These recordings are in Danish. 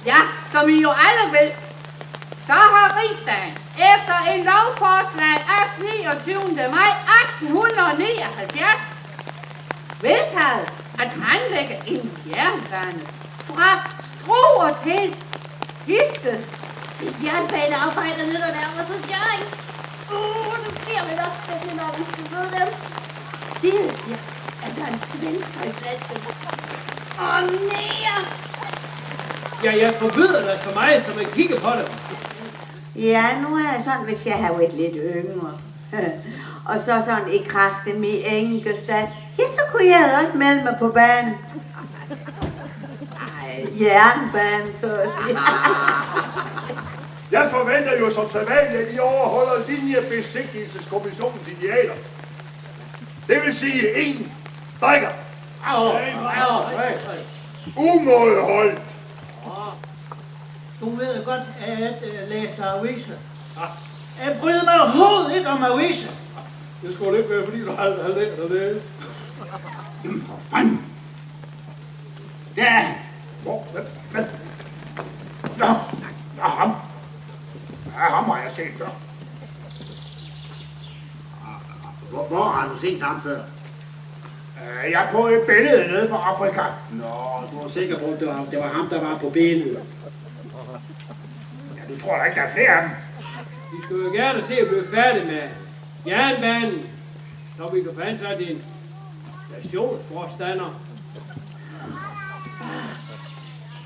Ja, som I jo alle ved, så har rigsdagen efter en lovforslag af 29. maj 1879 vedtaget at anlægge en jernbane fra Struer til Histe. Jernbanearbejderne, der nærmer sig Sjøring. Nu bliver vi nok spændende, når vi skal møde dem. Siger, at der er en svensker i flasken. Mere! Ja, jeg forbyder dig så meget, som at kigge på det. Ja, nu er jeg sådan, hvis jeg har været lidt yngre. Og så sådan i kraft af min enkelstat, ja, så kunne jeg også melde mig på banen. Jernbanen, så at sige. Jeg forventer jo som sædvanligt, at I overholder linjebesigtigelseskommissionens idealer. Det vil sige en drikker. Umådeholdt. Du ved godt, at læse aviser. Jeg bryder mig overhovedet ikke om aviser. Det skulle ikke være, fordi du har lært det. Jamen for fanden. Ja. Men. Nå, ham. Ja, ham har jeg set før. Hvor har du set ham før? Jeg er på et billede nede fra Afrika. Nå, du er sikker på, at det var ham, der var på billedet. Ja, du tror da ikke, der er flere af dem. Vi skulle jo gerne se at blive færdige med jernbanen, så vi kan få ansat en stationsforstander.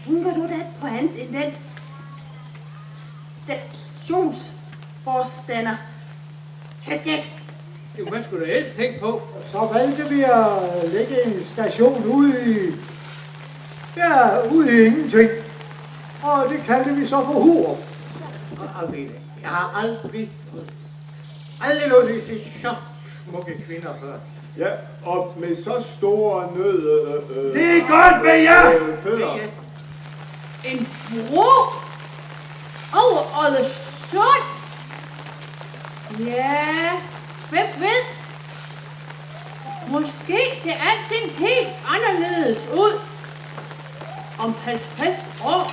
Tænker du da på andet end den stationsforstander? Kasket! Jo, hvad skulle du helst tænke på? Så valgte vi at lægge en station ude i ingenting. Og det kaldte vi så for Hurup. Jeg har aldrig nogensinde set så smukke kvinder før. Ja, og med så store nød... Det er godt med jer! Fødder. En fru over Oddesund. Ja, hvem ved? Måske ser alting helt anderledes ud om 50 år.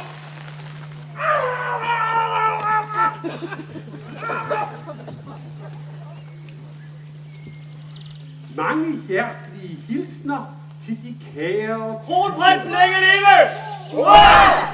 Mange hjertelige hilsner til de kære... Kronprinsen længe leve! Hurra!